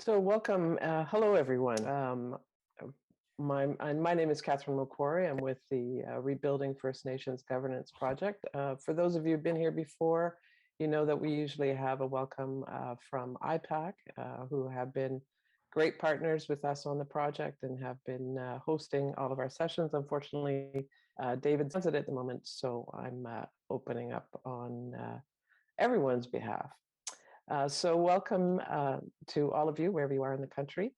So welcome. Hello, everyone. My name is Catherine McQuarrie. I'm with the Rebuilding First Nations Governance Project. For those of you who've been here before, you know that we usually have a welcome from IPAC, who have been great partners with us on the project and have been hosting all of our sessions. Unfortunately, David's at the moment, so I'm opening up on everyone's behalf. So welcome to all of you, wherever you are in the country.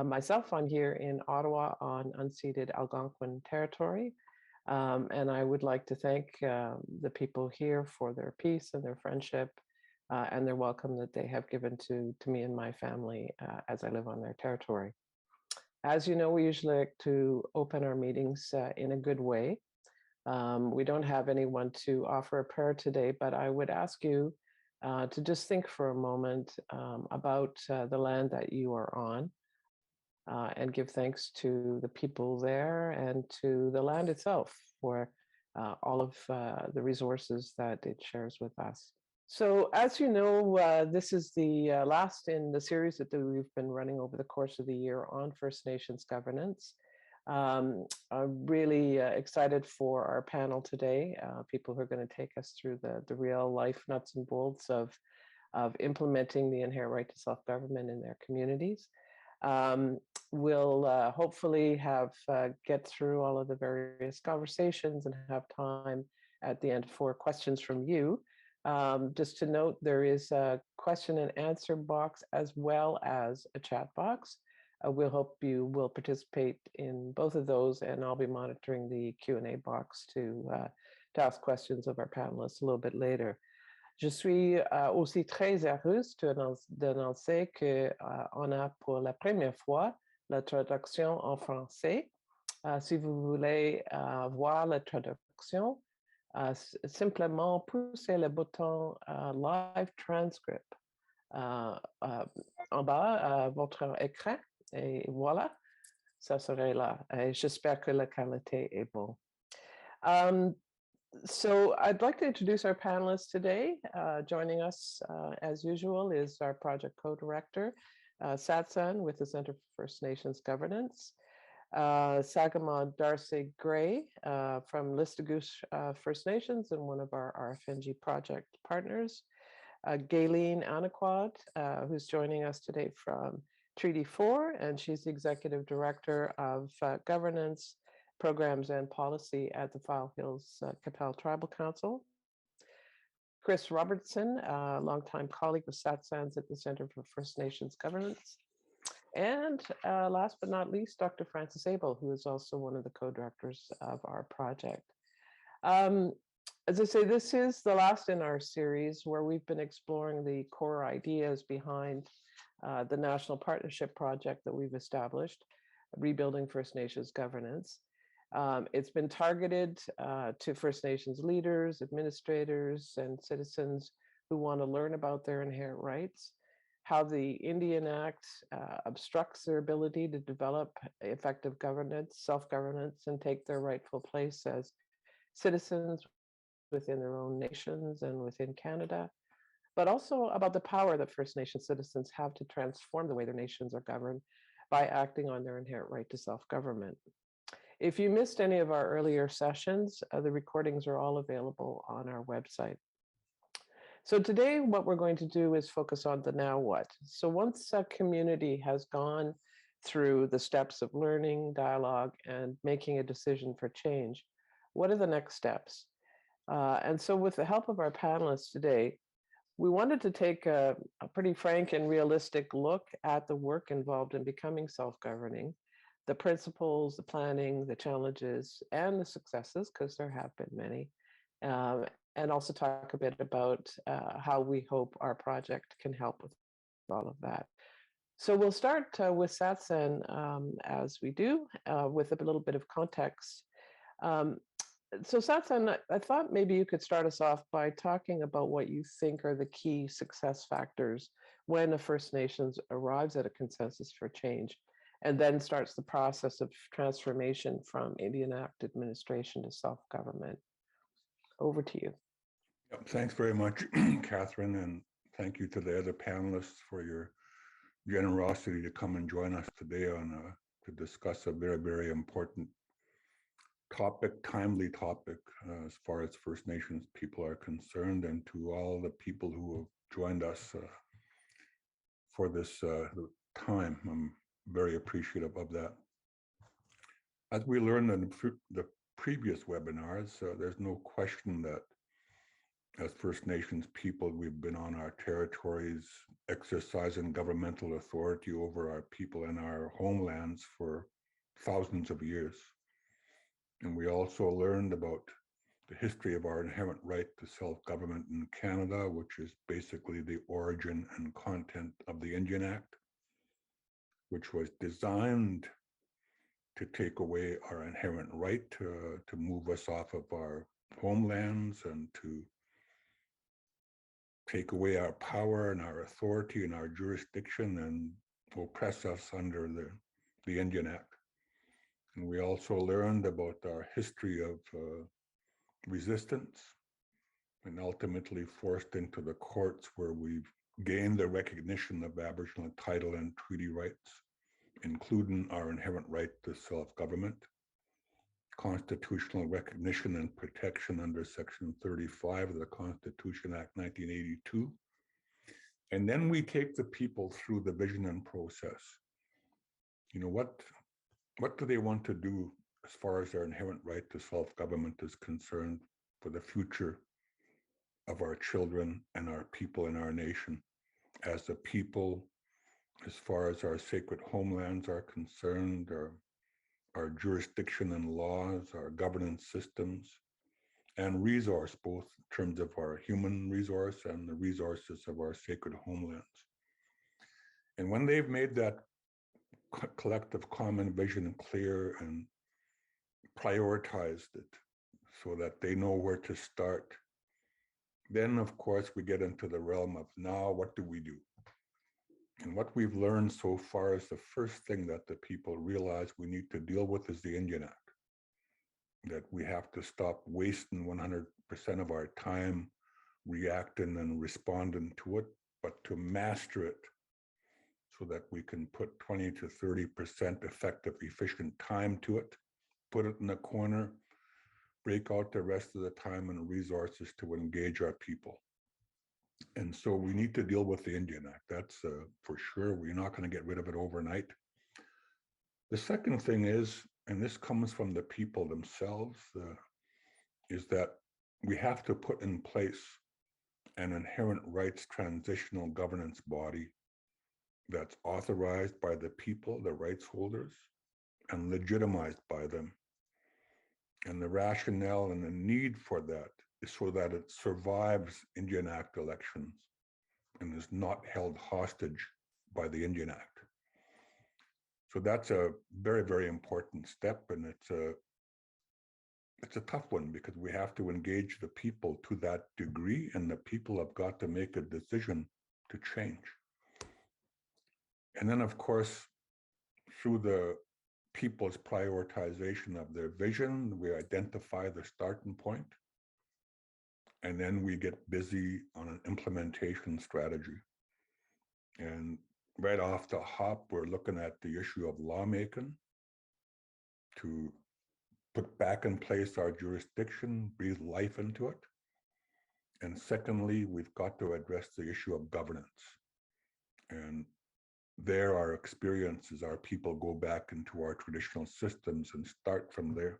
Myself, I'm here in Ottawa on unceded Algonquin territory. And I would like to thank the people here for their peace and their friendship and their welcome that they have given to me and my family as I live on their territory. As you know, we usually like to open our meetings in a good way. We don't have anyone to offer a prayer today, but I would ask you to just think for a moment about the land that you are on and give thanks to the people there and to the land itself for all of the resources that it shares with us. So as you know, this is the last in the series that we've been running over the course of the year on First Nations governance. I'm really excited for our panel today, people who are going to take us through the real life nuts and bolts of implementing the inherent right to self-government in their communities. We'll hopefully get through all of the various conversations and have time at the end for questions from you. Just to note, there is a question and answer box as well as a chat box. We'll hope you will participate in both of those, and I'll be monitoring the Q&A box to ask questions of our panelists a little bit later. Je suis aussi très heureuse d'annoncer qu'on a pour la première fois la traduction en français. Si vous voulez voir la traduction, simplement poussez le bouton Live Transcript en bas à votre écran. Et voilà, ça serait là. Et j'espère que la qualité est bonne. So I'd like to introduce our panelists today. Joining us, as usual, is our project co-director, Satsan, with the Center for First Nations Governance, Sagamon Darci Gray from Listugush First Nations and one of our RFNG project partners, Gayleen Anaquad, who's joining us today from Treaty 4, and she's the Executive Director of Governance, Programs and Policy at the File Hills Qu'Appelle Tribal Council. Chris Robertson, a longtime colleague with SATSANS at the Center for First Nations Governance. And last but not least, Dr. Francis Abel, who is also one of the co-directors of our project. As I say, this is the last in our series where we've been exploring the core ideas behind the National Partnership Project that we've established, Rebuilding First Nations Governance. It's been targeted to First Nations leaders, administrators, and citizens who want to learn about their inherent rights, how the Indian Act obstructs their ability to develop effective governance, self-governance, and take their rightful place as citizens within their own nations and within Canada, but also about the power that First Nation citizens have to transform the way their nations are governed by acting on their inherent right to self-government. If you missed any of our earlier sessions, the recordings are all available on our website. So today, what we're going to do is focus on the now what. So once a community has gone through the steps of learning, dialogue, and making a decision for change, what are the next steps? And so with the help of our panelists today, we wanted to take a pretty frank and realistic look at the work involved in becoming self-governing, the principles, the planning, the challenges, and the successes, because there have been many, and also talk a bit about how we hope our project can help with all of that. So we'll start with Satsan, as we do, with a little bit of context. So Satsan, I thought maybe you could start us off by talking about what you think are the key success factors when a First Nations arrives at a consensus for change and then starts the process of transformation from Indian Act administration to self-government. Over to you. Yep, thanks very much, Catherine, and thank you to the other panelists for your generosity to come and join us today to discuss a very, very important topic, timely topic, as far as First Nations people are concerned, and to all the people who have joined us for this time. I'm very appreciative of that. As we learned in the previous webinars, there's no question that as First Nations people, we've been on our territories exercising governmental authority over our people and our homelands for thousands of years. And we also learned about the history of our inherent right to self-government in Canada, which is basically the origin and content of the Indian Act, which was designed to take away our inherent right to move us off of our homelands and to take away our power and our authority and our jurisdiction and oppress us under the Indian Act. And we also learned about our history of resistance and ultimately forced into the courts where we've gained the recognition of Aboriginal title and treaty rights, including our inherent right to self-government, constitutional recognition and protection under Section 35 of the Constitution Act 1982. And then we take the people through the vision and process. You know, what do they want to do as far as their inherent right to self-government is concerned for the future of our children and our people in our nation? As a people, as far as our sacred homelands are concerned, our jurisdiction and laws, our governance systems, and resource, both in terms of our human resource and the resources of our sacred homelands. And when they've made that collective common vision clear and prioritized it so that they know where to start, then of course we get into the realm of now what do we do? And what we've learned so far is the first thing that the people realize we need to deal with is the Indian Act. That we have to stop wasting 100% of our time reacting and responding to it, but to master it so that we can put 20 to 30% effective, efficient time to it, put it in a corner, break out the rest of the time and resources to engage our people. And so we need to deal with the Indian Act. That's for sure. We're not going to get rid of it overnight. The second thing is, and this comes from the people themselves, is that we have to put in place an inherent rights transitional governance body that's authorized by the people, the rights holders, and legitimized by them. And the rationale and the need for that is so that it survives Indian Act elections and is not held hostage by the Indian Act. So that's a very, very important step, and it's a tough one because we have to engage the people to that degree, and the people have got to make a decision to change. And then, of course, through the people's prioritization of their vision, we identify the starting point, and then we get busy on an implementation strategy. And right off the hop, we're looking at the issue of lawmaking to put back in place our jurisdiction, breathe life into it. And secondly, we've got to address the issue of governance. And there, our experiences, our people go back into our traditional systems and start from there.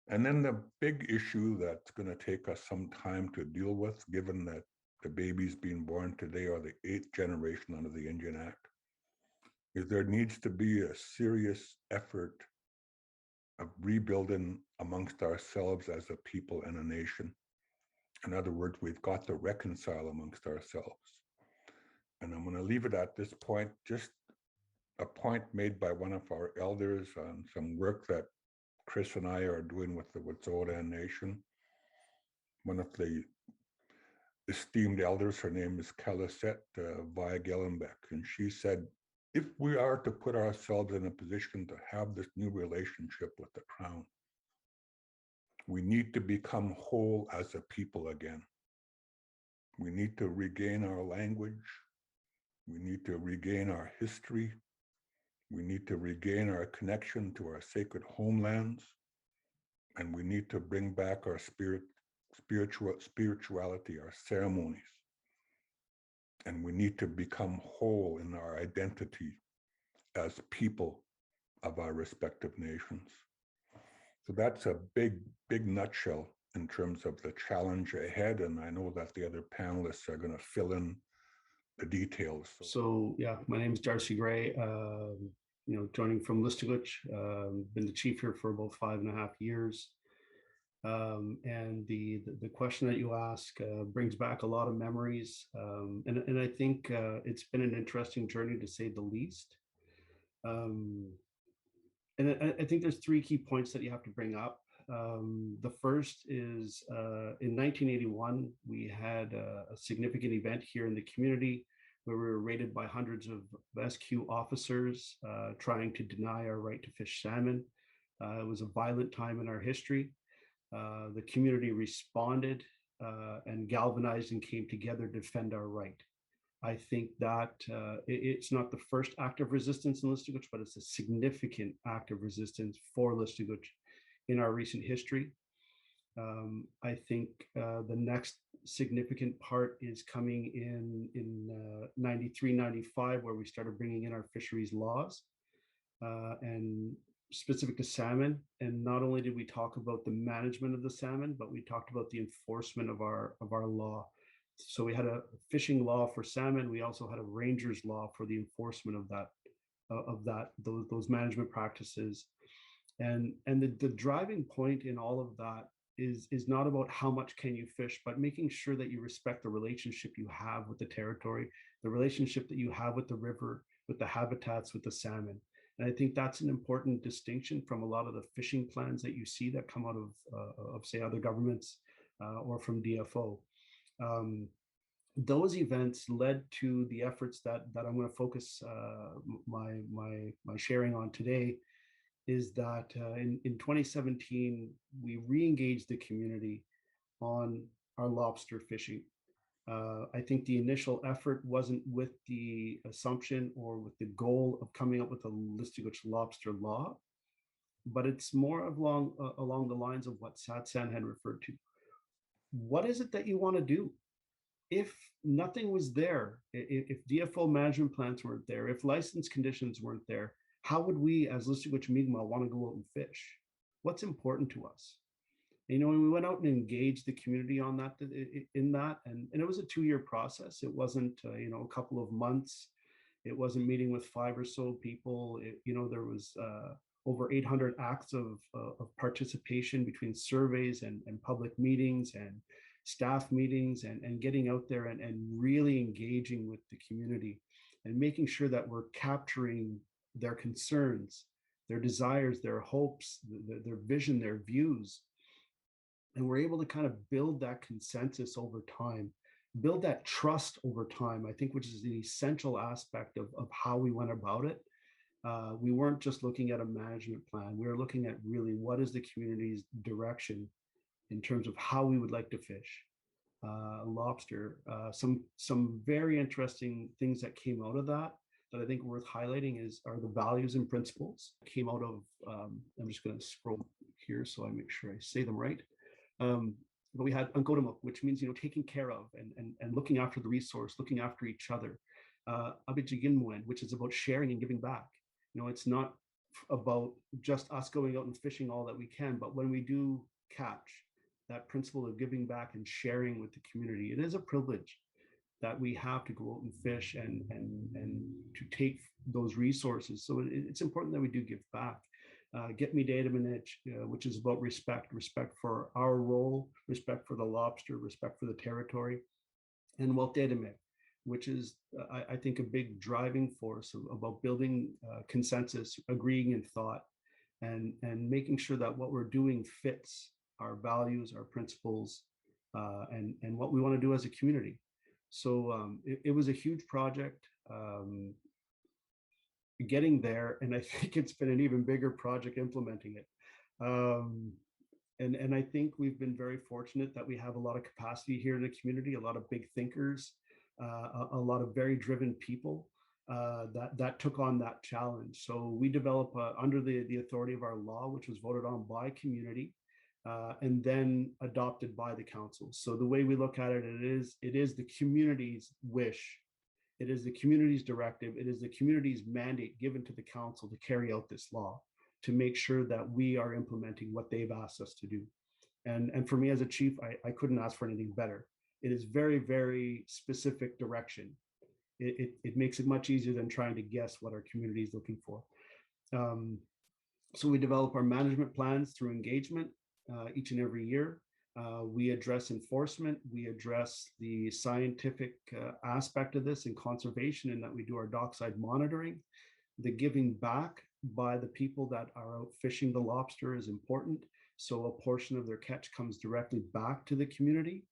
And then the big issue that's going to take us some time to deal with, given that the babies being born today are the 8th generation under the Indian Act, is there needs to be a serious effort of rebuilding amongst ourselves as a people and a nation. In other words, we've got to reconcile amongst ourselves. And I'm going to leave it at this point, just a point made by one of our elders on some work that Chris and I are doing with the Wet'suwet'en Nation. One of the esteemed elders, her name is Kalisette Via-Gellenbeck, and she said, if we are to put ourselves in a position to have this new relationship with the Crown, we need to become whole as a people again. We need to regain our language. We need to regain our history. We need to regain our connection to our sacred homelands. And we need to bring back our spirituality, our ceremonies. And we need to become whole in our identity as people of our respective nations. So that's a big, big nutshell in terms of the challenge ahead. And I know that the other panelists are going to fill in the details. So yeah, my name is Darci Gray. Joining from Listuguj, been the chief here for about 5.5 years. And the question that you ask brings back a lot of memories. And I think it's been an interesting journey, to say the least. And I think there's 3 key points that you have to bring up. The first is in 1981, we had a significant event here in the community where we were raided by hundreds of SQ officers trying to deny our right to fish salmon. It was a violent time in our history. The community responded and galvanized and came together to defend our right. I think that it's not the first act of resistance in Listuguj, but it's a significant act of resistance for Listuguj in our recent history. I think the next significant part is coming in 93, 95, where we started bringing in our fisheries laws and specific to salmon. And not only did we talk about the management of the salmon, but we talked about the enforcement of our law. So we had a fishing law for salmon. We also had a ranger's law for the enforcement of those management practices. And the driving point in all of that is not about how much can you fish, but making sure that you respect the relationship you have with the territory, the relationship that you have with the river, with the habitats, with the salmon. And I think that's an important distinction from a lot of the fishing plans that you see that come out of say, other governments or from DFO. Those events led to the efforts that I'm going to focus my sharing on today. Is that in 2017, we re-engaged the community on our lobster fishing. I think the initial effort wasn't with the assumption or with the goal of coming up with a Listuguj lobster law, but it's more along the lines of what Satsan had referred to. What is it that you want to do? If nothing was there, if DFO management plans weren't there, if license conditions weren't there, how would we as Listuguj Mi'kmaq want to go out and fish? What's important to us? And, when we went out and engaged the community on that, and it was a 2-year process. It wasn't, a couple of months. It wasn't meeting with 5 or so people. There was over 800 acts of participation between surveys and public meetings and staff meetings and getting out there and really engaging with the community and making sure that we're capturing their concerns, their desires, their hopes, their vision, their views. And we're able to kind of build that consensus over time, build that trust over time, I think, which is an essential aspect of how we went about it. We weren't just looking at a management plan. We were looking at really what is the community's direction in terms of how we would like to fish lobster. Some very interesting things that came out of that I think are worth highlighting are the values and principles that came out of, I'm just going to scroll here so I make sure I say them right. But we had Unkodamuk, which means, taking care of and looking after the resource, looking after each other. Abijiginmuen, which is about sharing and giving back. It's not about just us going out and fishing all that we can, but when we do catch, that principle of giving back and sharing with the community, it is a privilege that we have to go out and fish and to take those resources. So it's important that we do give back. Get me data manage, which is about respect for our role, respect for the lobster, respect for the territory, and wealth data mix, which is, I think, a big driving force about building consensus, agreeing in thought, and making sure that what we're doing fits our values, our principles, and what we want to do as a community. So it was a huge project. Getting there, and I think it's been an even bigger project implementing it. And I think we've been very fortunate that we have a lot of capacity here in the community, a lot of big thinkers, a lot of very driven people that took on that challenge. So we developed under the authority of our law, which was voted on by community, and then adopted by the council. So the way we look at it, it is the community's wish. It is the community's directive. It is the community's mandate given to the council to carry out this law, to make sure that we are implementing what they've asked us to do. And for me as a chief, I couldn't ask for anything better. It is very, very specific direction. It makes it much easier than trying to guess what our community is looking for. So we develop our management plans through engagement each and every year. We address enforcement. We address the scientific aspect of this and conservation, in that we do our dockside monitoring. The giving back by the people that are out fishing the lobster is important. So a portion of their catch comes directly back to the community.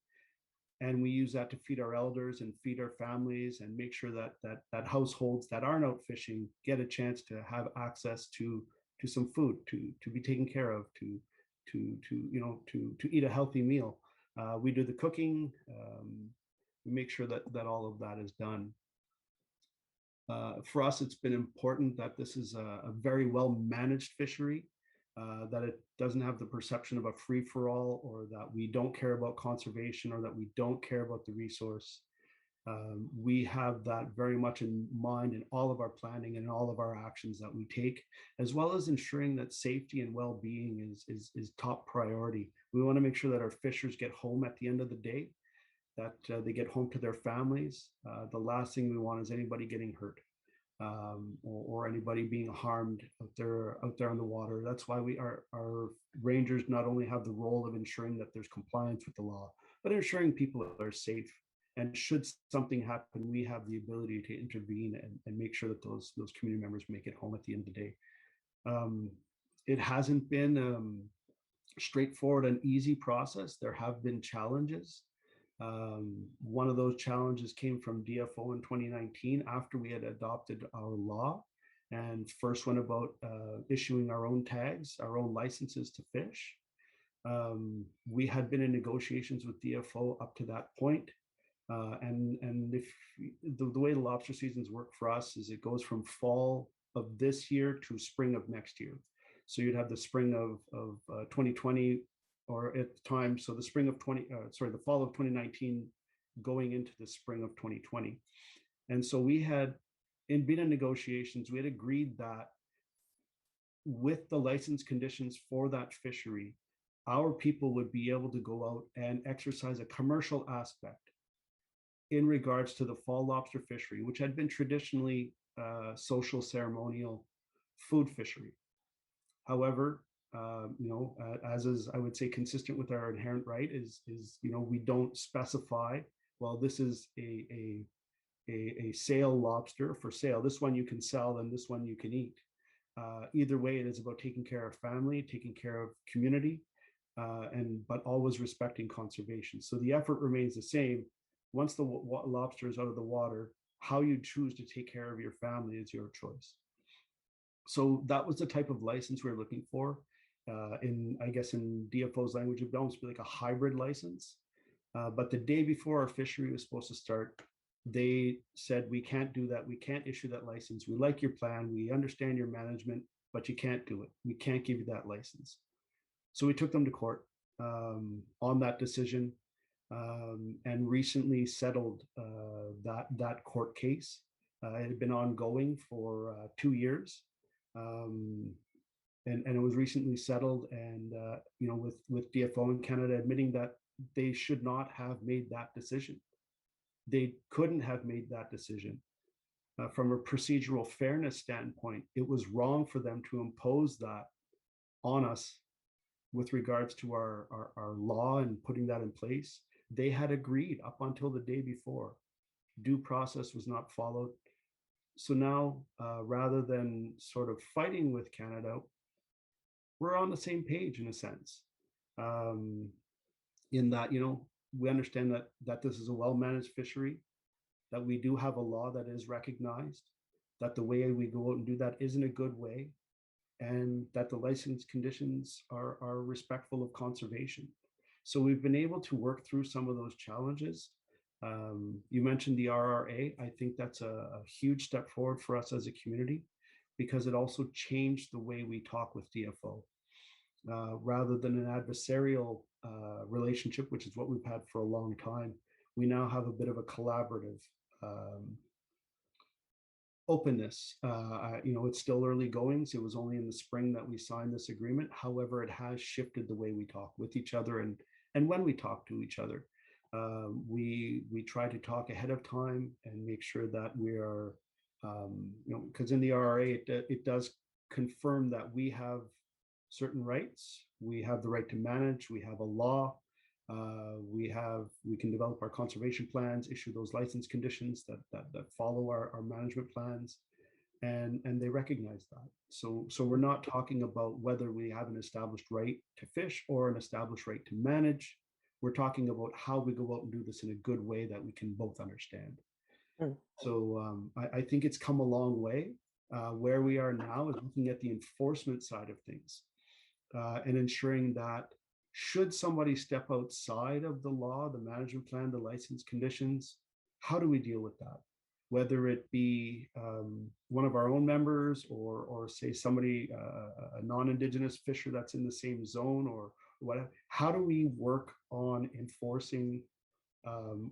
And we use that to feed our elders and feed our families, and make sure that households that aren't out fishing get a chance to have access to some food, to be taken care of, to eat a healthy meal. We do the cooking. We make sure that all of that is done. For us, it's been important that this is a very well managed fishery, that it doesn't have the perception of a free-for-all, or that we don't care about conservation, or that we don't care about the resource. We have that very much in mind in all of our planning and all of our actions that we take, as well as ensuring that safety and well-being is top priority. We want to make sure that our fishers get home at the end of the day, that they get home to their families. The last thing we want is anybody getting hurt, or anybody being harmed out there on the water. That's why our rangers not only have the role of ensuring that there's compliance with the law, but ensuring people are safe. And should something happen, we have the ability to intervene and make sure that those community members make it home at the end of the day. It hasn't been straightforward and easy process. There have been challenges. One of those challenges came from DFO in 2019, after we had adopted our law, and first went about issuing our own tags, our own licenses to fish. We had been in negotiations with DFO up to that point. And if the way the lobster seasons work for us is it goes from fall of this year to spring of next year. So you'd have the spring of 2020, or at the time, so the the fall of 2019 going into the spring of 2020. And so we had been in negotiations, we had agreed that with the license conditions for that fishery, our people would be able to go out and exercise a commercial aspect in regards to the fall lobster fishery, which had been traditionally social, ceremonial food fishery. However, as is, I would say, consistent with our inherent right, is we don't specify, well, this is a sale lobster for sale. This one you can sell, and this one you can eat. Either way, it is about taking care of family, taking care of community, but always respecting conservation. So the effort remains the same. Once the lobster is out of the water, how you choose to take care of your family is your choice. So that was the type of license we were looking for. In DFO's language, it would almost be like a hybrid license. But the day before our fishery was supposed to start, they said, we can't do that. We can't issue that license. We like your plan. We understand your management, but you can't do it. We can't give you that license. So we took them to court on that decision. And recently settled that court case. It had been ongoing for 2 years, and it was recently settled. And with DFO in Canada admitting that they should not have made that decision, they couldn't have made that decision. From a procedural fairness standpoint, it was wrong for them to impose that on us with regards to our law and putting that in place. They had agreed up until the day before. Due process was not followed. So now, rather than sort of fighting with Canada, we're on the same page in a sense. In that, we understand that this is a well-managed fishery, that we do have a law that is recognized, that the way we go out and do that isn't a good way, and that the license conditions are respectful of conservation. So we've been able to work through some of those challenges. You mentioned the RRA. I think that's a huge step forward for us as a community, because it also changed the way we talk with DFO. Rather than an adversarial relationship, which is what we've had for a long time, we now have a bit of a collaborative openness. It's still early goings. It was only in the spring that we signed this agreement. However, it has shifted the way we talk with each other and when we talk to each other. We try to talk ahead of time and make sure that we are, because in the RRA, it does confirm that we have certain rights. We have the right to manage. We have a law. We can develop our conservation plans, issue those license conditions that follow our management plans, and they recognize that. So we're not talking about whether we have an established right to fish or an established right to manage. We're talking about how we go out and do this in a good way that we can both understand. So I think it's come a long way. Where we are now is looking at the enforcement side of things, and ensuring that should somebody step outside of the law, the management plan, the license conditions, how do we deal with that? Whether it be one of our own members or say somebody, a non-indigenous fisher that's in the same zone or whatever, how do we work on enforcing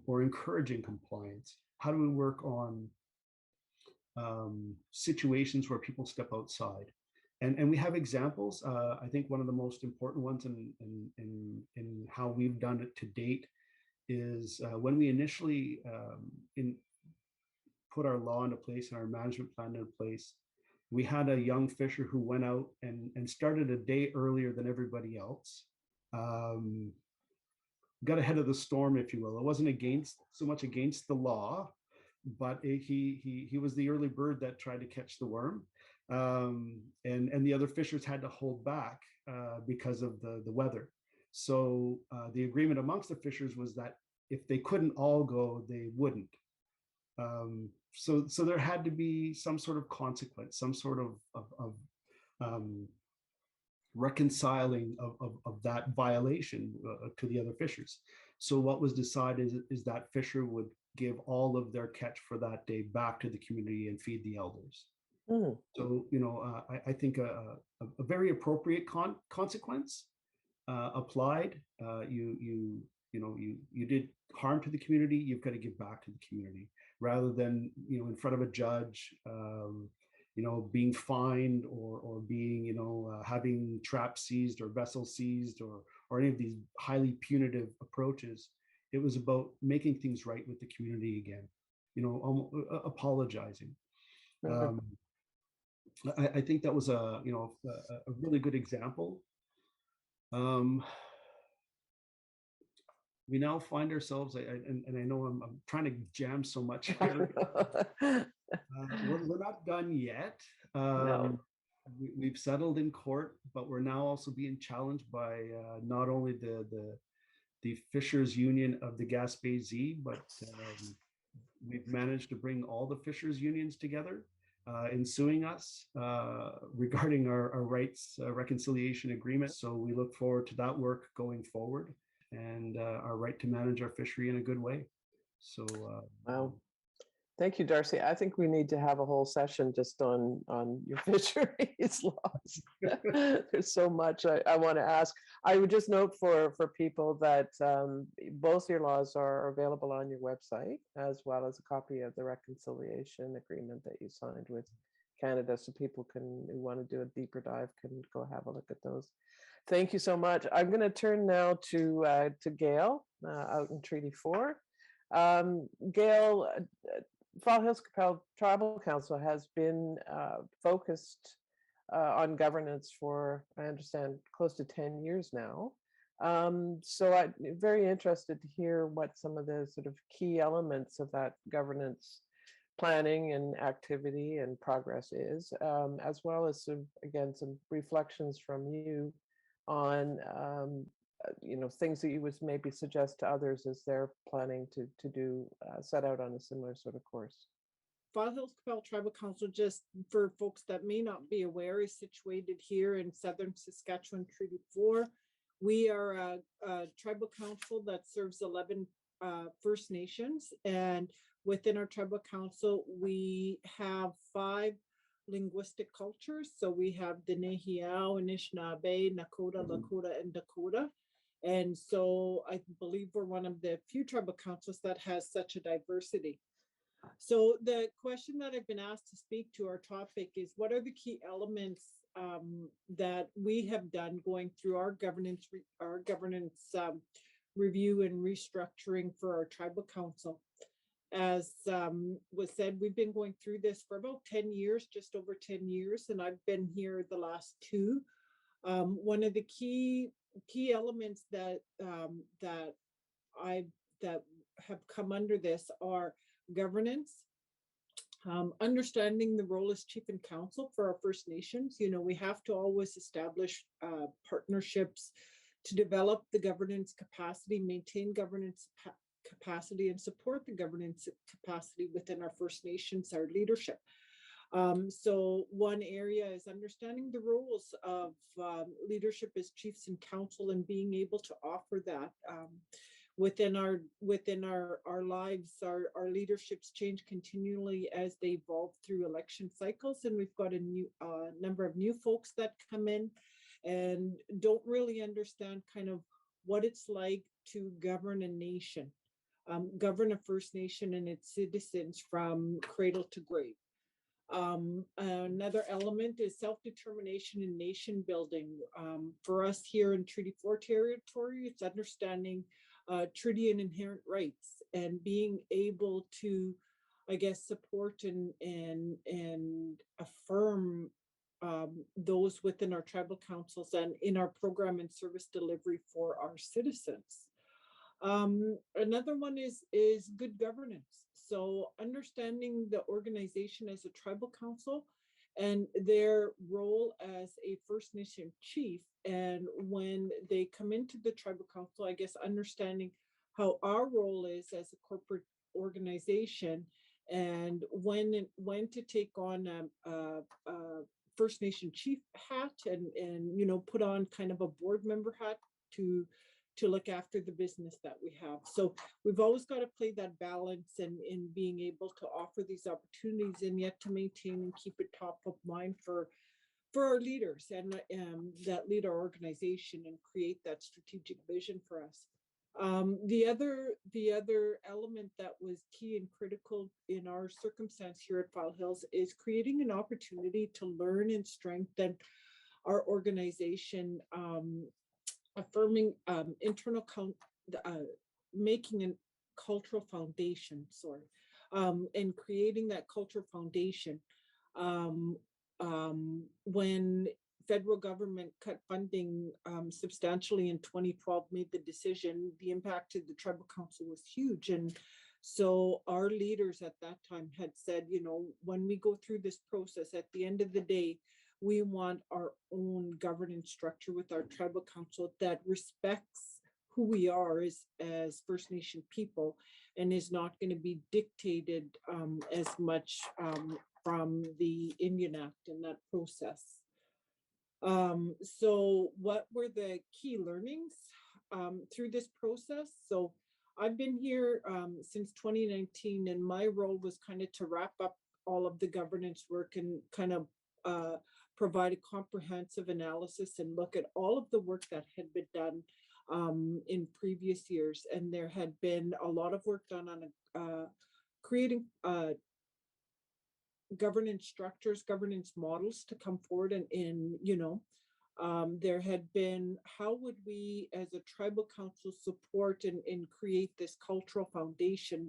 or encouraging compliance? How do we work on situations where people step outside? And we have examples. I think one of the most important ones in how we've done it to date is when we initially put our law into place and our management plan into place, we had a young fisher who went out and started a day earlier than everybody else. Got ahead of the storm, if you will. It wasn't so much against the law, but he was the early bird that tried to catch the worm. And the other fishers had to hold back because of the weather. So the agreement amongst the fishers was that if they couldn't all go, they wouldn't. So there had to be some sort of consequence, some sort of reconciling of that violation to the other fishers. So what was decided is that fisher would give all of their catch for that day back to the community and feed the elders. So, I think a very appropriate consequence applied. You did harm to the community. You've got to give back to the community rather than, in front of a judge, being fined or being, having traps seized or vessels seized or any of these highly punitive approaches. It was about making things right with the community again, apologizing. I think that was a really good example. We now find ourselves, and I know I'm trying to jam so much here. We're not done yet. No. We've settled in court, but we're now also being challenged by not only the Fishers Union of the Gaspé Z, but we've managed to bring all the Fishers unions together in suing us regarding our rights reconciliation agreement. So we look forward to that work going forward and our right to manage our fishery in a good way. So wow. Thank you, Darci. I think we need to have a whole session just on your fisheries laws. There's so much I want to ask. I would just note for people that both your laws are available on your website, as well as a copy of the reconciliation agreement that you signed with Canada, so people who want to do a deeper dive can go have a look at those. Thank you so much. I'm going to turn now to Gail out in Treaty 4. Gail, Fall Hills Qu'Appelle Tribal Council has been focused on governance for, I understand, close to 10 years now. So I'm very interested to hear what some of the sort of key elements of that governance planning and activity and progress is, as well as some reflections from you on things that you would maybe suggest to others as they're planning to do set out on a similar sort of course. Fall Hills Qu'Appelle Tribal Council, just for folks that may not be aware, is situated here in southern Saskatchewan, Treaty 4. We are a tribal council that serves 11 First Nations, and within our tribal council, we have 5 linguistic cultures. So we have the Nehiyaw, Anishinaabe, Nakota, Lakota, and Dakota. And so I believe we're one of the few tribal councils that has such a diversity. So the question that I've been asked to speak to our topic is, what are the key elements that we have done going through our governance review and restructuring for our tribal council? As was said, we've been going through this for about 10 years, just over 10 years, and I've been here the last 2. One of the key elements that that have come under this are governance, understanding the role as chief and council for our First Nations. You know, we have to always establish partnerships to develop the governance capacity, maintain governance capacity, and support the governance capacity within our First Nations, our leadership. So one area is understanding the roles of leadership as chiefs and council, and being able to offer that within our lives. Our leaderships change continually as they evolve through election cycles, and we've got a new number of new folks that come in and don't really understand kind of what it's like to govern a nation, govern a First Nation and its citizens from cradle to grave. Another element is self-determination and nation building. For us here in Treaty 4 territory, it's understanding treaty and inherent rights, and being able to, I guess, support and affirm those within our tribal councils and in our program and service delivery for our citizens. Another one is good governance. So understanding the organization as a tribal council and their role as a First Nation chief. And when they come into the tribal council, I guess understanding how our role is as a corporate organization, and when to take on a First Nation chief hat, and you know, put on kind of a board member hat to look after the business that we have. So we've always got to play that balance in being able to offer these opportunities, and yet to maintain and keep it top of mind for our leaders and that lead our organization and create that strategic vision for us. The other element that was key and critical in our circumstance here at File Hills is creating an opportunity to learn and strengthen our organization, affirming internal making a cultural foundation, and creating that cultural foundation. When federal government cut funding substantially in 2012, made the decision, the impact to the tribal council was huge. And so our leaders at that time had said, you know, when we go through this process, at the end of the day, we want our own governance structure with our tribal council that respects who we are as First Nation people, and is not going to be dictated as much from the Indian Act in that process. So what were the key learnings through this process? So I've been here since 2019, and my role was kind of to wrap up all of the governance work and kind of provide a comprehensive analysis and look at all of the work that had been done in previous years. And there had been a lot of work done on creating governance structures, governance models to come forward, and you know, there had been, how would we as a tribal council support and create this cultural foundation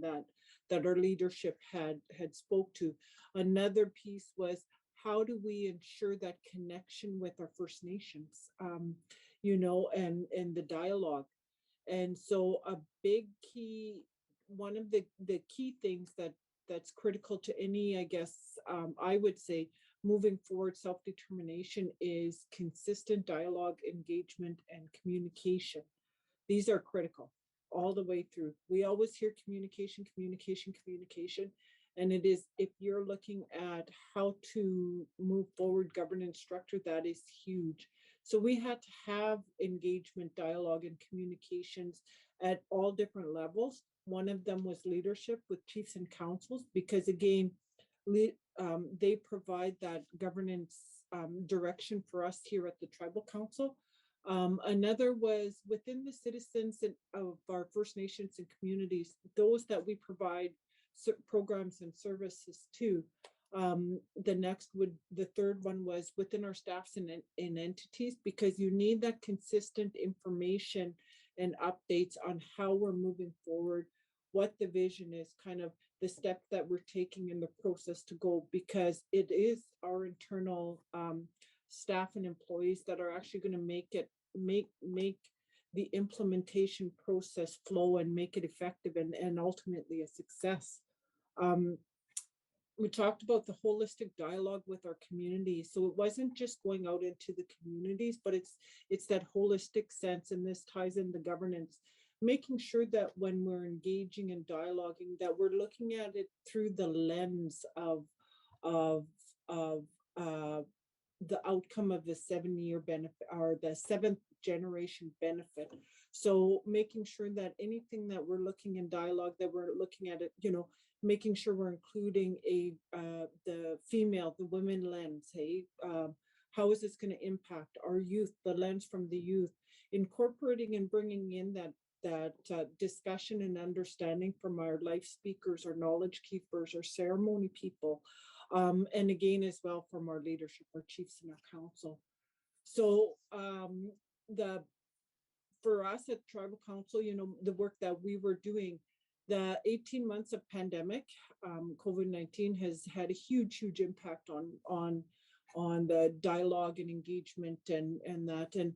that our leadership had spoke to. Another piece was, how do we ensure that connection with our First Nations, you know, and the dialogue. And so a big key, one of the key things that's critical to any, I guess, I would say, moving forward self-determination is consistent dialogue, engagement, and communication. These are critical all the way through. We always hear communication, communication, communication. And it is, if you're looking at how to move forward governance structure, that is huge. So we had to have engagement, dialogue, and communications at all different levels One of them was leadership with chiefs and councils, because again, they provide that governance direction for us here at the Tribal Council. Another was within the citizens of our First Nations and communities, those that we provide programs and services to. The third one was within our staffs and entities, because you need that consistent information and updates on how we're moving forward, what the vision is, kind of the step that we're taking in the process to go, because it is our internal staff and employees that are actually going to make the implementation process flow and make it effective and ultimately a success. We talked about the holistic dialogue with our community. So it wasn't just going out into the communities, but it's that holistic sense, and this ties in the governance, making sure that when we're engaging and dialoguing, that we're looking at it through the lens of the outcome of the 7-year benefit, or the 7th generation benefit. So making sure that anything that we're looking in dialogue, that we're looking at it, making sure we're including the women lens. Hey, how is this going to impact our youth, the lens from the youth, incorporating and bringing in that discussion and understanding from our life speakers, our knowledge keepers, our ceremony people, and again as well from our leadership, our chiefs and our council. So for us at Tribal Council, the work that we were doing, the 18 months of pandemic, COVID-19 has had a huge impact on the dialogue and engagement and that, and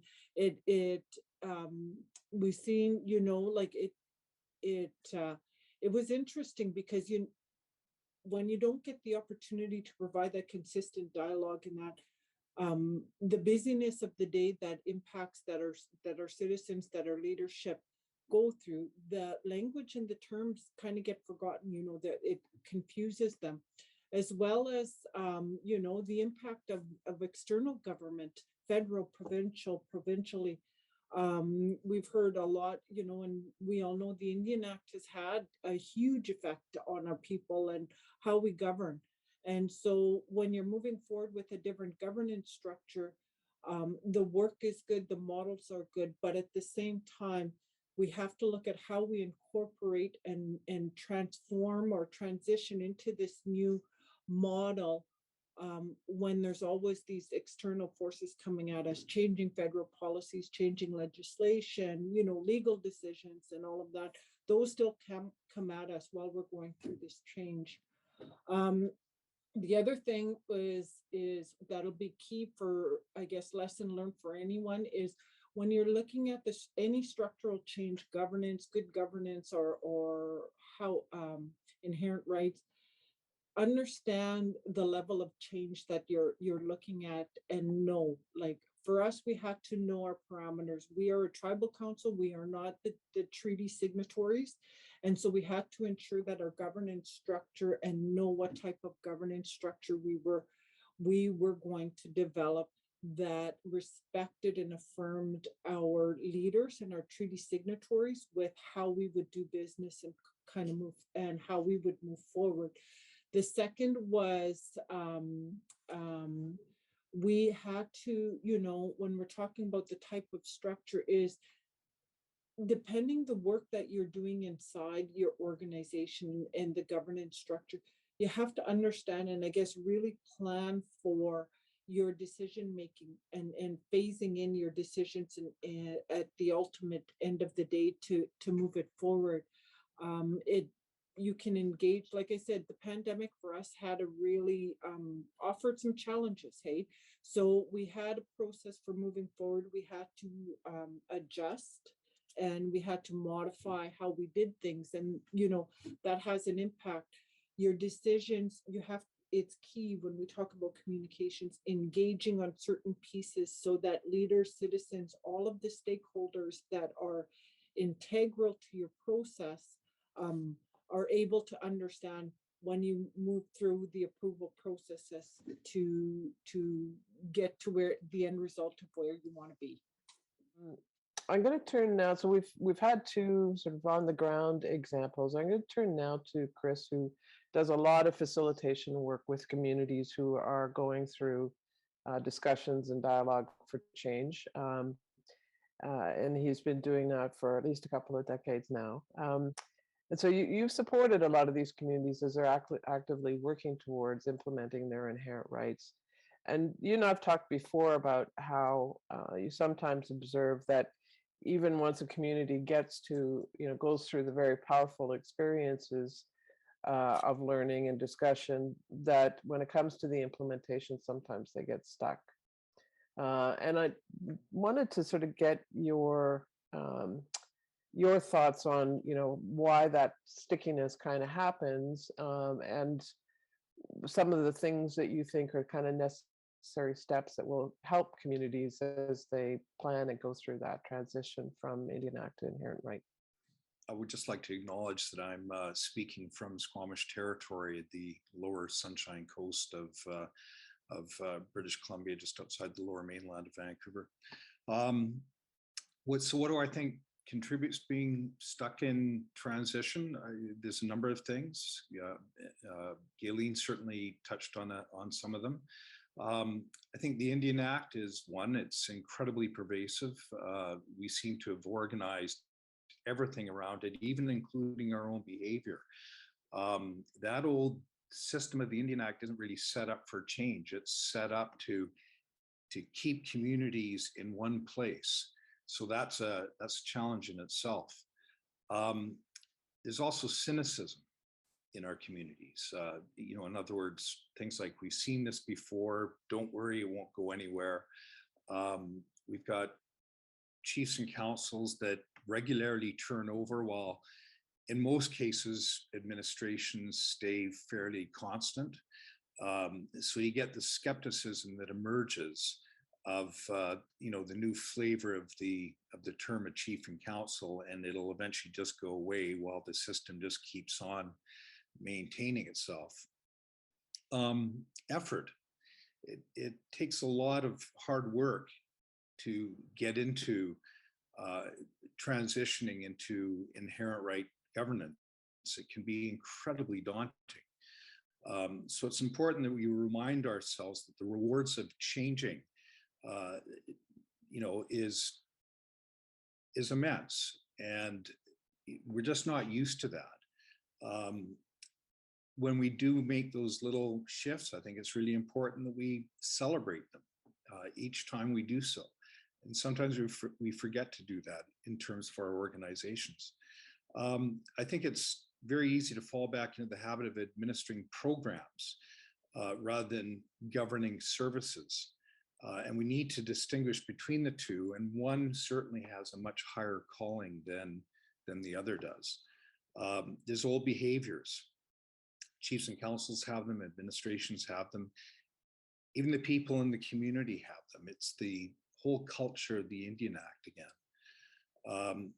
we've seen, it was interesting because when you don't get the opportunity to provide that consistent dialogue and that, the busyness of the day that impacts that our citizens, that our leadership go through, the language and the terms kind of get forgotten, that it confuses them, as well as, the impact of external government, federal, provincially. We've heard a lot, and we all know the Indian Act has had a huge effect on our people and how we govern. And so when you're moving forward with a different governance structure, the work is good, the models are good, but at the same time, we have to look at how we incorporate and transform or transition into this new model, when there's always these external forces coming at us, changing federal policies, changing legislation, legal decisions and all of that. Those still come at us while we're going through this change. The other thing is that'll be key for, I guess, lesson learned for anyone is when you're looking at this, any structural change, governance, good governance, or how inherent rights, understand the level of change that you're looking at and know. Like for us, we had to know our parameters. We are a tribal council. We are not the treaty signatories. And so we had to ensure that our governance structure and know what type of governance structure we were going to develop that respected and affirmed our leaders and our treaty signatories with how we would do business and kind of move and how we would move forward. The second was we had to, when we're talking about the type of structure is depending the work that you're doing inside your organization and the governance structure, you have to understand and I guess really plan for your decision making and phasing in your decisions and at the ultimate end of the day to move it forward. You can engage, like I said, the pandemic for us had a really offered some challenges, hey? So we had a process for moving forward. We had to adjust and we had to modify how we did things. And, that has an impact. Your decisions, it's key when we talk about communications, engaging on certain pieces so that leaders, citizens, all of the stakeholders that are integral to your process are able to understand when you move through the approval processes to get to where the end result of where you want to be. I'm going to turn now. So we've had two sort of on the ground examples. I'm going to turn now to Chris, who does a lot of facilitation work with communities who are going through discussions and dialogue for change. And he's been doing that for at least a couple of decades now. And so you've supported a lot of these communities as they're actively working towards implementing their inherent rights. And you and I've talked before about how you sometimes observe that even once a community gets to, goes through the very powerful experiences of learning and discussion, that when it comes to the implementation, sometimes they get stuck. And I wanted to sort of get your thoughts on, why that stickiness kind of happens, and some of the things that you think are kind of necessary steps that will help communities as they plan and go through that transition from Indian Act to inherent right. I would just like to acknowledge that I'm speaking from Squamish territory, the lower Sunshine Coast of British Columbia, just outside the lower mainland of Vancouver. So what do I think contributes to being stuck in transition? There's a number of things. Galen certainly touched on some of them. I think the Indian Act is one. It's incredibly pervasive. We seem to have organized everything around it, even including our own behavior. That old system of the Indian Act isn't really set up for change. It's set up to keep communities in one place. So that's a challenge in itself. There's also cynicism in our communities. In other words, things like, we've seen this before, don't worry, it won't go anywhere. We've got chiefs and councils that regularly turn over, while in most cases, administrations stay fairly constant. So you get the skepticism that emerges of the new flavor of the term of chief and council, and it'll eventually just go away while the system just keeps on maintaining itself. Effort. It takes a lot of hard work to get into transitioning into inherent right governance. It can be incredibly daunting. So it's important that we remind ourselves that the rewards of changing is immense, and we're just not used to that. When we do make those little shifts, I think it's really important that we celebrate them each time we do so. And sometimes we forget to do that in terms of our organizations. I think it's very easy to fall back into the habit of administering programs rather than governing services. And we need to distinguish between the two, and one certainly has a much higher calling than the other does. There's old behaviors. Chiefs and councils have them, administrations have them, even the people in the community have them. It's the whole culture of the Indian Act again.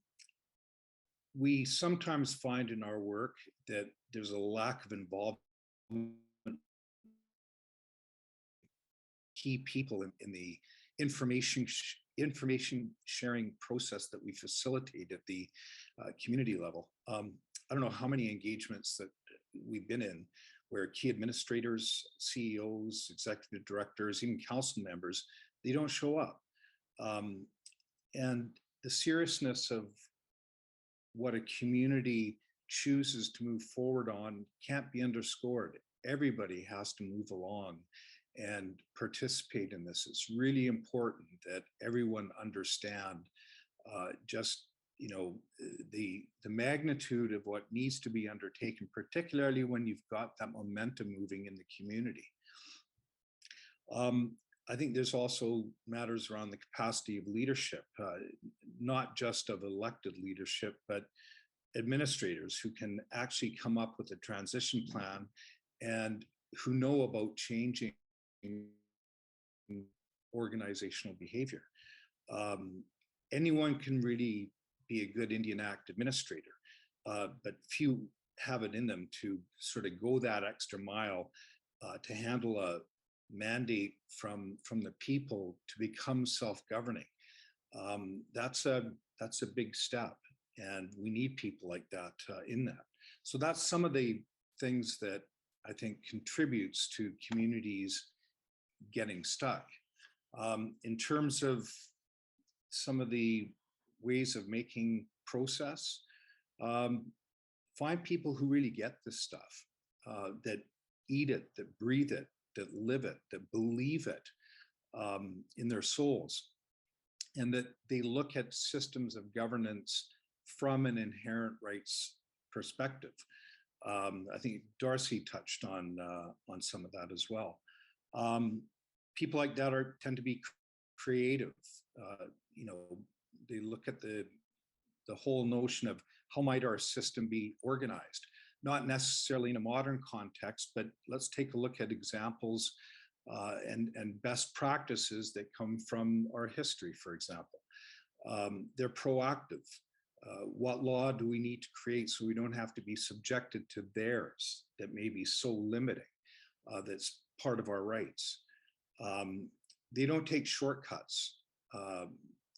We sometimes find in our work that there's a lack of involvement, key people in the information sharing process that we facilitate at the community level. I don't know how many engagements that we've been in where key administrators, CEOs, executive directors, even council members, they don't show up. And the seriousness of what a community chooses to move forward on can't be underscored. Everybody has to move along and participate in this. It's really important that everyone understand the magnitude of what needs to be undertaken, particularly when you've got that momentum moving in the community. I think there's also matters around the capacity of leadership, not just of elected leadership, but administrators who can actually come up with a transition plan and who know about changing organizational behavior. Anyone can really be a good Indian Act administrator, but few have it in them to sort of go that extra mile to handle a mandate from the people to become self-governing. That's a big step, and we need people like that in that. So that's some of the things that I think contributes to communities getting stuck. In terms of some of the ways of making process, find people who really get this stuff, that eat it, that breathe it, that live it, that believe it in their souls, and that they look at systems of governance from an inherent rights perspective. I think Darci touched on some of that as well. People like that tend to be creative. You know, they look at the whole notion of how might our system be organized, not necessarily in a modern context, but let's take a look at examples and best practices that come from our history, for example. They're proactive. What law do we need to create so we don't have to be subjected to theirs that may be so limiting, that's part of our rights? They don't take shortcuts.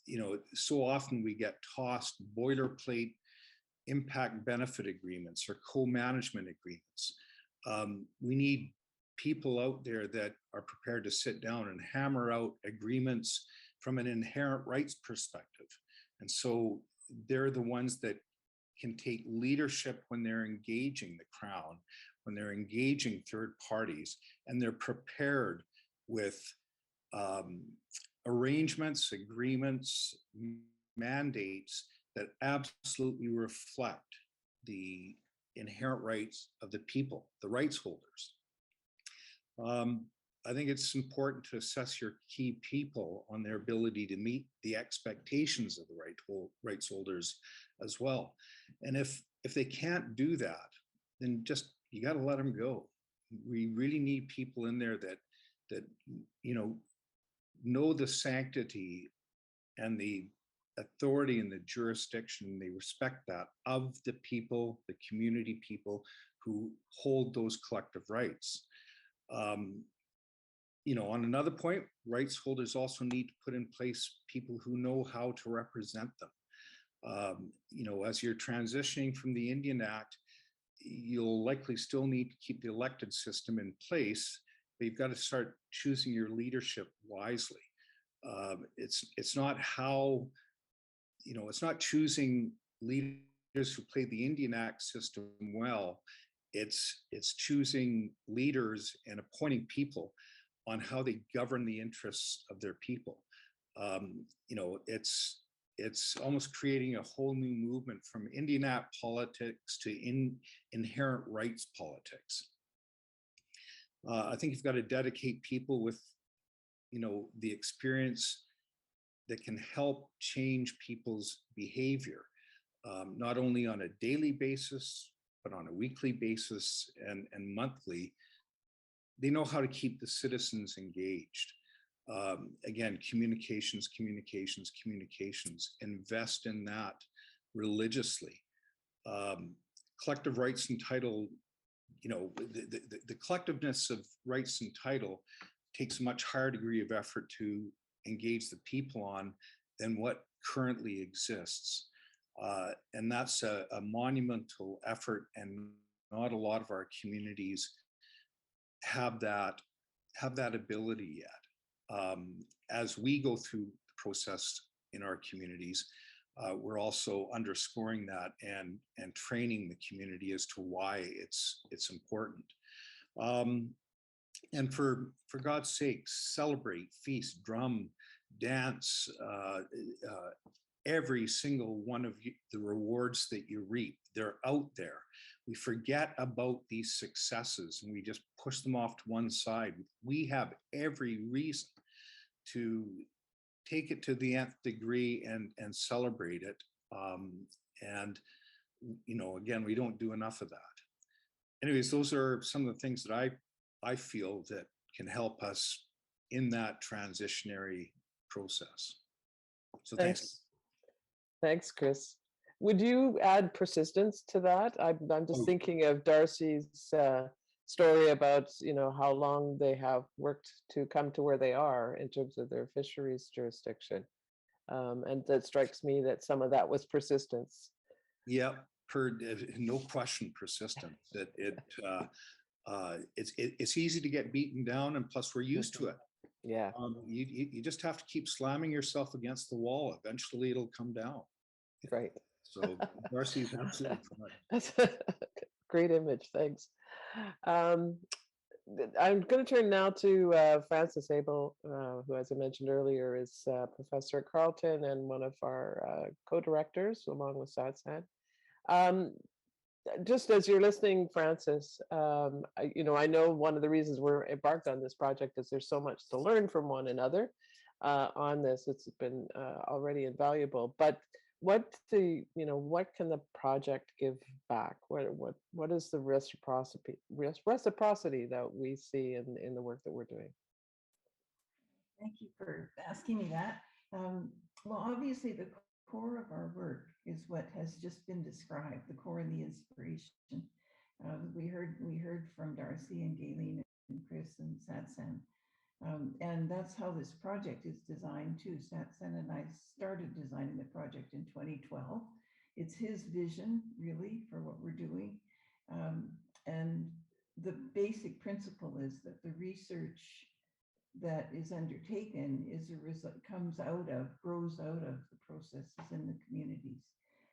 You know, so often we get tossed boilerplate impact benefit agreements or co-management agreements. We need people out there that are prepared to sit down and hammer out agreements from an inherent rights perspective. And so they're the ones that can take leadership when they're engaging the Crown, when they're engaging third parties, and they're prepared with arrangements, agreements, mandates that absolutely reflect the inherent rights of the people, the rights holders. I think it's important to assess your key people on their ability to meet the expectations of the rights holders as well. And if they can't do that, then just, you got to let them go. We really need people in there that you know the sanctity and the authority and the jurisdiction, they respect that, of the people, the community people who hold those collective rights. You know, on another point, rights holders also need to put in place people who know how to represent them. You know, as you're transitioning from the Indian Act, you'll likely still need to keep the elected system in place, but you've got to start choosing your leadership wisely. It's not how, you know, it's not choosing leaders who play the Indian Act system well. It's choosing leaders and appointing people on how they govern the interests of their people. You know, it's almost creating a whole new movement from Indian Act politics to inherent rights politics. I think you've got to dedicate people with, you know, the experience that can help change people's behavior, not only on a daily basis, but on a weekly basis and monthly. They know how to keep the citizens engaged. Again, communications. Invest in that religiously. Collective rights and title, you know, the collectiveness of rights and title takes a much higher degree of effort to engage the people on than what currently exists. And that's a monumental effort, and not a lot of our communities have that ability yet. As we go through the process in our communities, we're also underscoring that and training the community as to why it's important. And for God's sake, celebrate, feast, drum, dance, every single one of the rewards that you reap. They're out there. We forget about these successes and we just push them off to one side. We have every reason to take it to the nth degree and celebrate it. And, you know, again, we don't do enough of that. Anyways, those are some of the things that I feel that can help us in that transitionary process. So thanks. Thanks, Chris. Would you add persistence to that? I'm just thinking of Darci's story about, you know, how long they have worked to come to where they are in terms of their fisheries jurisdiction. And that strikes me that some of that was persistence. Yeah, no question, persistent. That it's easy to get beaten down, and plus we're used to it. Yeah. You just have to keep slamming yourself against the wall. Eventually, it'll come down. Right. So Darcy's absolutely correct. That's a great image. Thanks. I'm going to turn now to Francis Abel, who, as I mentioned earlier, is professor at Carleton and one of our co-directors, along with Satsan. Just as you're listening, Francis, I know one of the reasons we're embarked on this project is there's so much to learn from one another on this. It's been already invaluable. But what can the project give back? What is the reciprocity that we see in the work that we're doing? Thank you for asking me that. Well, obviously, the core of our work is what has just been described, the core and the inspiration. We heard from Darci and Galen and Chris and Satsan. And that's how this project is designed too. Satsan and I started designing the project in 2012. It's his vision, really, for what we're doing. And the basic principle is that the research that is undertaken is a result, grows out of the processes in the communities.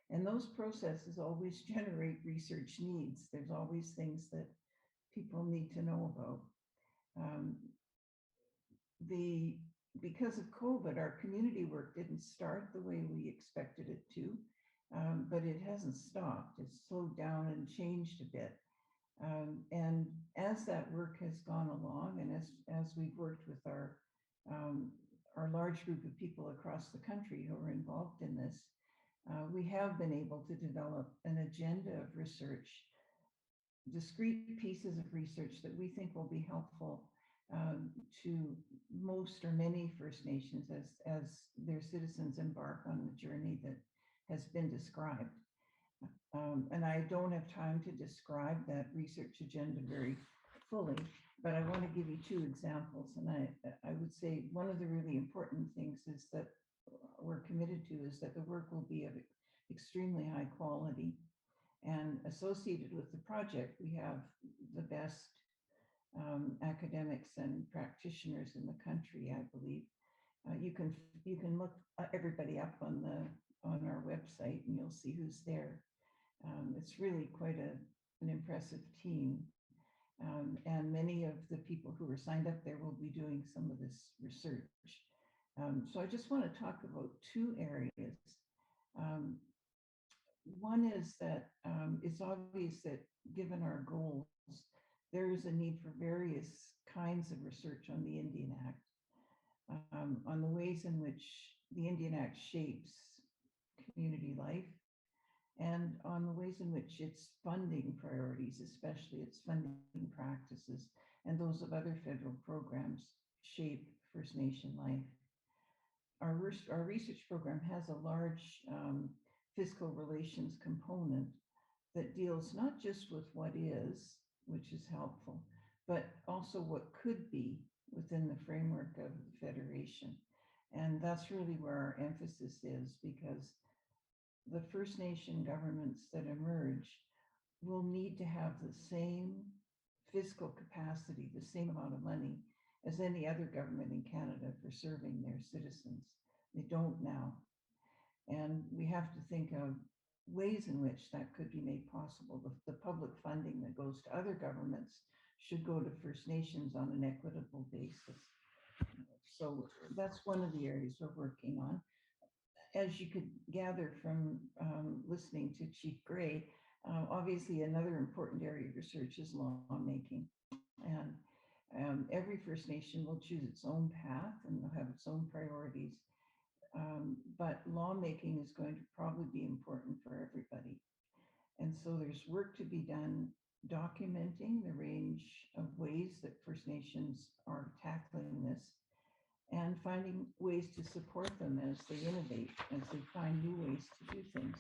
And those processes always generate research needs. There's always things that people need to know about. Because of COVID, our community work didn't start the way we expected it to, but it hasn't stopped. It's slowed down and changed a bit. And as that work has gone along, and as we've worked with our large group of people across the country who are involved in this, we have been able to develop an agenda of research, discrete pieces of research that we think will be helpful to most or many First Nations as their citizens embark on the journey that has been described. And I don't have time to describe that research agenda very fully, but I want to give you two examples. And I would say one of the really important things is that we're committed to is that the work will be of extremely high quality. And associated with the project, we have the best academics and practitioners in the country, I believe. You can look everybody up on our website, and you'll see who's there. It's really quite an impressive team, and many of the people who are signed up there will be doing some of this research. So I just want to talk about two areas. One is that it's obvious that given our goals, there is a need for various kinds of research on the Indian Act, on the ways in which the Indian Act shapes community life, and on the ways in which its funding priorities, especially its funding practices, and those of other federal programs shape First Nation life. Our research program has a large fiscal relations component that deals not just with what is, which is helpful, but also what could be within the framework of the Federation. And that's really where our emphasis is, because the First Nation governments that emerge will need to have the same fiscal capacity, the same amount of money as any other government in Canada for serving their citizens. They don't now. And we have to think of ways in which that could be made possible. The public funding that goes to other governments should go to First Nations on an equitable basis. So that's one of the areas we're working on. As you could gather from listening to Chief Gray, obviously another important area of research is lawmaking. And every First Nation will choose its own path and will have its own priorities. But lawmaking is going to probably be important for everybody. And so there's work to be done documenting the range of ways that First Nations are tackling this, and finding ways to support them as they innovate, as they find new ways to do things.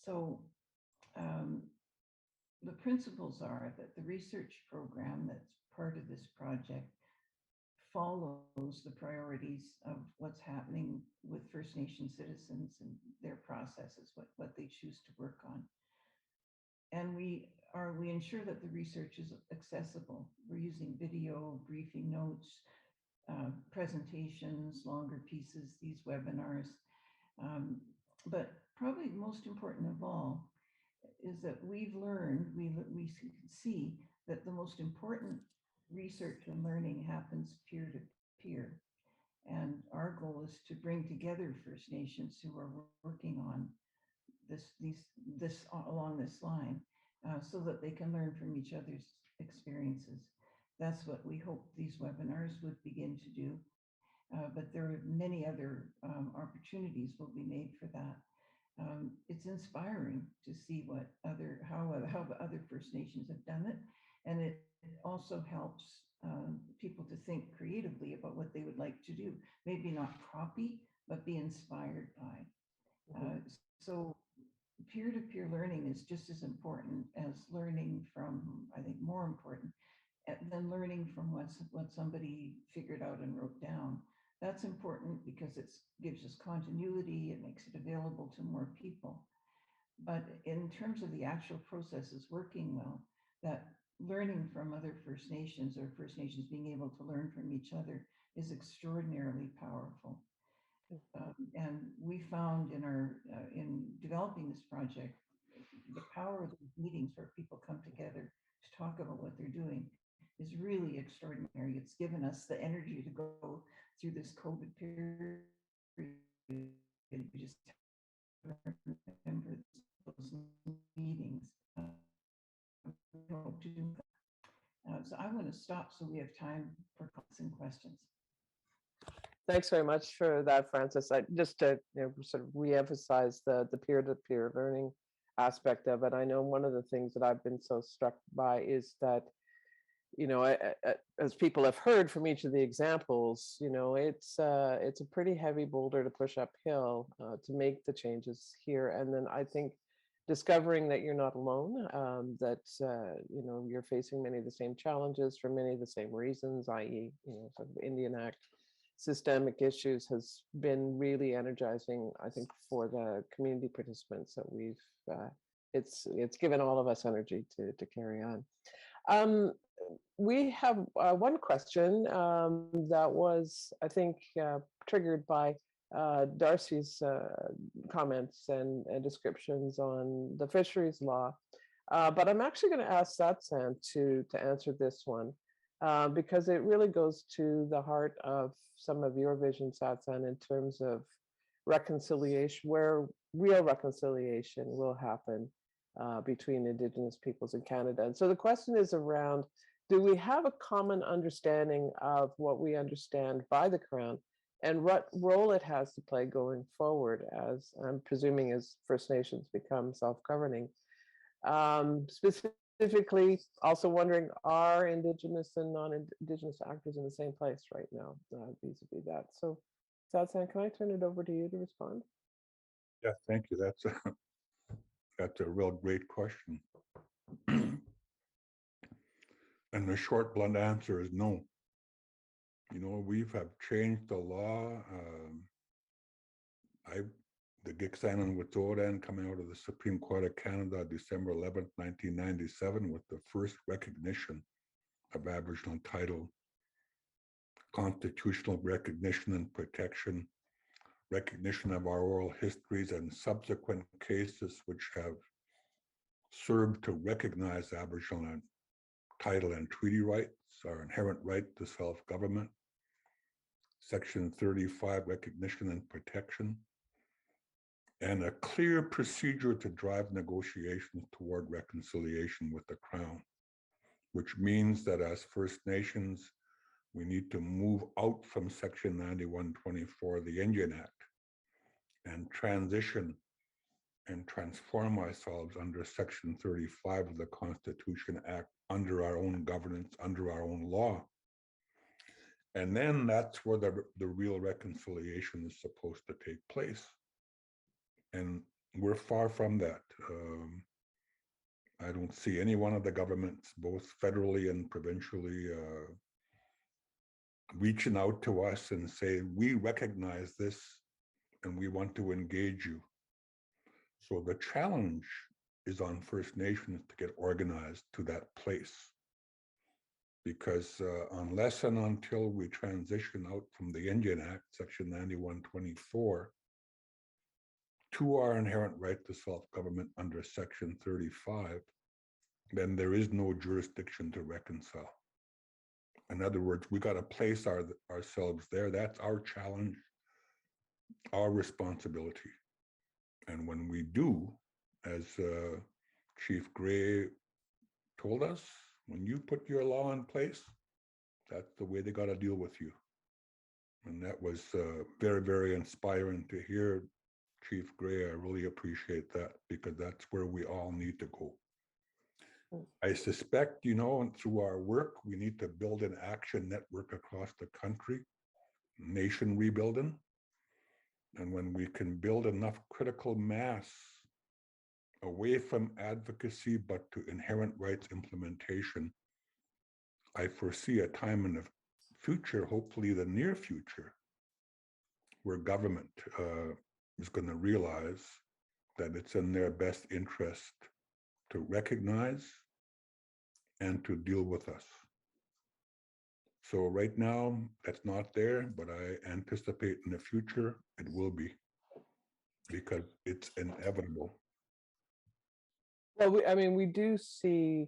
So the principles are that the research program that's part of this project follows the priorities of what's happening with First Nation citizens and their processes, what they choose to work on. And we ensure that the research is accessible. We're using video, briefing notes, presentations, longer pieces, these webinars. But probably most important of all is that we've learned, we see that the most important research and learning happens peer to peer. And our goal is to bring together First Nations who are working on this along this line, so that they can learn from each other's experiences. That's what we hope these webinars would begin to do. But there are many other opportunities will be made for that. It's inspiring to see how other First Nations have done it, and it also helps people to think creatively about what they would like to do. Maybe not copy, but be inspired by. So peer-to-peer learning is just as important as learning from, I think more important, than learning from what somebody figured out and wrote down. That's important because it gives us continuity, it makes it available to more people. But in terms of the actual processes working well, that learning from other First Nations or First Nations being able to learn from each other is extraordinarily powerful. And we found in developing this project, the power of these meetings where people come together to talk about what they're doing is really extraordinary. It's given us the energy to go through this COVID period. We just remember those meetings. So I want to stop so we have time for comments and questions. Thanks very much for that, Frances. Just to sort of reemphasize the peer-to-peer learning aspect of it. I know one of the things that I've been so struck by is that, as people have heard from each of the examples, it's a pretty heavy boulder to push uphill to make the changes here. And then I think discovering that you're not alone, that you're facing many of the same challenges for many of the same reasons, i.e., sort of Indian Act systemic issues, has been really energizing, I think, for the community participants that we've. It's given all of us energy to carry on. We have one question that was, I think, triggered by Darci's comments and descriptions on the fisheries law. But I'm actually going to ask Satsan to answer this one, because it really goes to the heart of some of your vision, Satsan, in terms of reconciliation, where real reconciliation will happen between Indigenous peoples in Canada. And so the question is around, do we have a common understanding of what we understand by the Crown and what role it has to play going forward, as I'm presuming as First Nations become self-governing? Specifically, also wondering, are Indigenous and non-Indigenous actors in the same place right now, vis-a-vis that? So, Satsan, can I turn it over to you to respond? Yeah, thank you. That's a real great question. And the short, blunt answer is no. We have changed the law. The Giksan and Wet'suwet'en coming out of the Supreme Court of Canada, December 11th, 1997, with the first recognition of Aboriginal title, constitutional recognition and protection, recognition of our oral histories, and subsequent cases which have served to recognize Aboriginal title and treaty rights, our inherent right to self-government, Section 35, recognition and protection, and a clear procedure to drive negotiations toward reconciliation with the Crown, which means that as First Nations, we need to move out from Section 9124 of the Indian Act and transition and transform ourselves under Section 35 of the Constitution Act, under our own governance, under our own law. And then that's where the real reconciliation is supposed to take place. And we're far from that. I don't see any one of the governments, both federally and provincially, reaching out to us and say, we recognize this and we want to engage you. So the challenge is on First Nations to get organized to that place. Because unless and until we transition out from the Indian Act, Section 9124, to our inherent right to self-government under Section 35, then there is no jurisdiction to reconcile. In other words, we got to place ourselves there. That's our challenge, our responsibility. And when we do, as Chief Gray told us, when you put your law in place, that's the way they got to deal with you. And that was very, very inspiring to hear, Chief Gray. I really appreciate that, because that's where we all need to go. I suspect, through our work, we need to build an action network across the country, nation rebuilding. And when we can build enough critical mass away from advocacy, but to inherent rights implementation, I foresee a time in the future, hopefully the near future, where government is going to realize that it's in their best interest to recognize and to deal with us. So right now, that's not there, but I anticipate in the future it will be, because it's inevitable. Well, we do see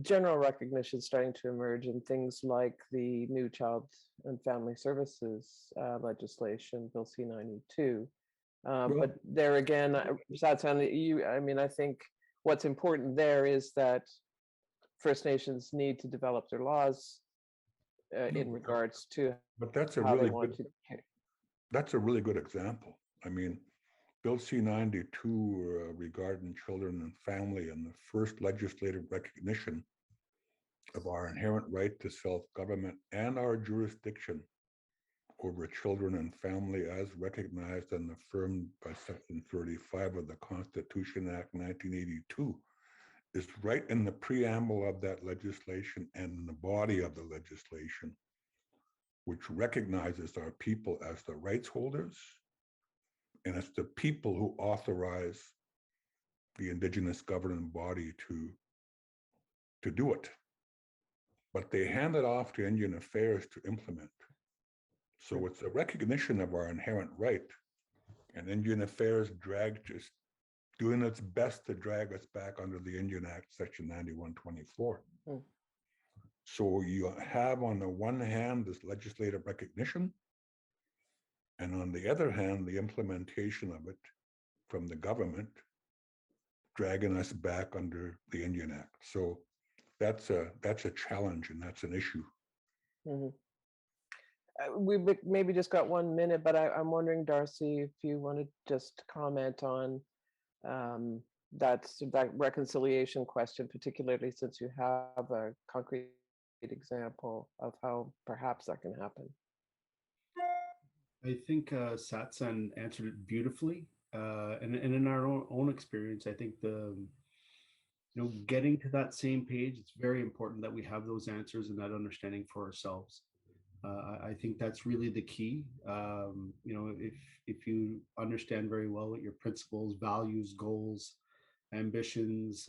general recognition starting to emerge in things like the new Child and Family Services legislation, Bill C-92. But there again, I think what's important there is that First Nations need to develop their laws in regards to. But that's a really good example. I mean, Bill C-92 regarding children and family, and the first legislative recognition of our inherent right to self-government and our jurisdiction over children and family as recognized and affirmed by Section 35 of the Constitution Act 1982 is right in the preamble of that legislation and in the body of the legislation, which recognizes our people as the rights holders, and it's the people who authorize the indigenous governing body to do it. But they hand it off to Indian Affairs to implement. So it's a recognition of our inherent right, and Indian Affairs just doing its best to drag us back under the Indian Act, Section 9124. So you have, on the one hand, this legislative recognition, and on the other hand, the implementation of it from the government, dragging us back under the Indian Act. So that's a challenge, and that's an issue. We maybe just got 1 minute, but I'm wondering, Darci, if you want to just comment on that reconciliation question, particularly since you have a concrete example of how perhaps that can happen. I think Satsan answered it beautifully, and in our own experience, I think getting to that same page, it's very important that we have those answers and that understanding for ourselves. I think that's really the key. If you understand very well what your principles, values, goals, ambitions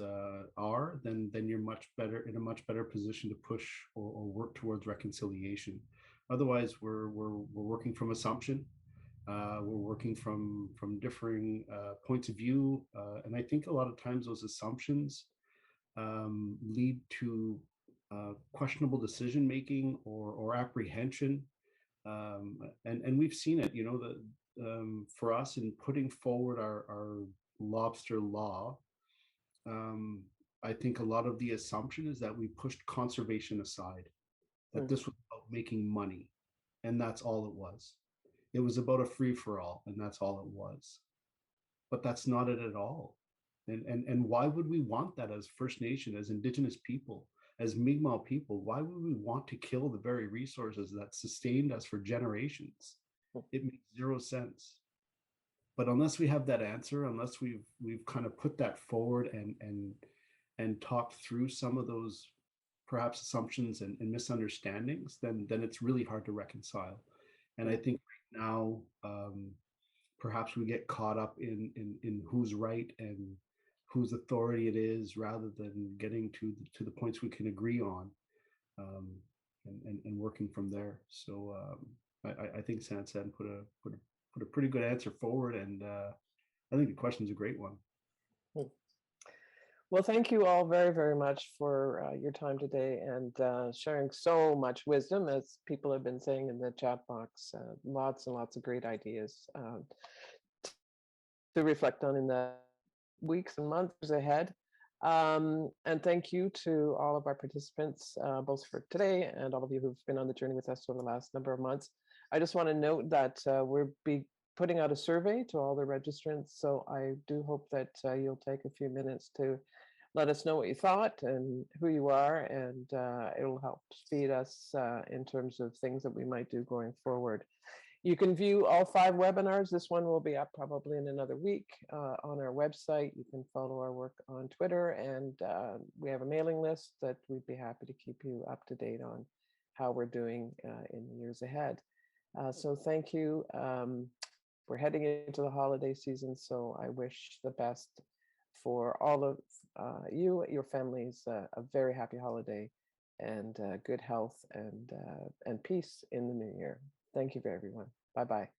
are, then you're in a much better position to push or work towards reconciliation. Otherwise, we're working from assumption. We're working from differing points of view, and I think a lot of times those assumptions lead to questionable decision making or apprehension, and we've seen it. For us in putting forward our lobster law, I think a lot of the assumption is that we pushed conservation aside, that this was about making money, and that's all it was. It was about a free-for-all, and that's all it was. But that's not it at all. And why would we want that as First Nation, as Indigenous people, as Mi'kmaq people? Why would we want to kill the very resources that sustained us for generations? It makes zero sense. But unless we have that answer, unless we've kind of put that forward and talked through some of those perhaps assumptions and misunderstandings, then it's really hard to reconcile. And I think right now, perhaps we get caught up in who's right and whose authority it is, rather than getting to the points we can agree on, and working from there. So I think Sansan put a pretty good answer forward, and I think the question is a great one. Well, thank you all very, very much for your time today and sharing so much wisdom, as people have been saying in the chat box. Lots and lots of great ideas to reflect on in the weeks and months ahead. And thank you to all of our participants, both for today and all of you who've been on the journey with us over the last number of months. I just want to note that we'll be putting out a survey to all the registrants. So I do hope that you'll take a few minutes to let us know what you thought and who you are, and it'll help speed us in terms of things that we might do going forward. You can view all 5 webinars. This one will be up probably in another week on our website. You can follow our work on Twitter, and we have a mailing list that we'd be happy to keep you up to date on how we're doing in the years ahead. So thank you. We're heading into the holiday season, so I wish the best for all of you, your families, a very happy holiday, and good health and peace in the new year. Thank you, everyone. Bye-bye.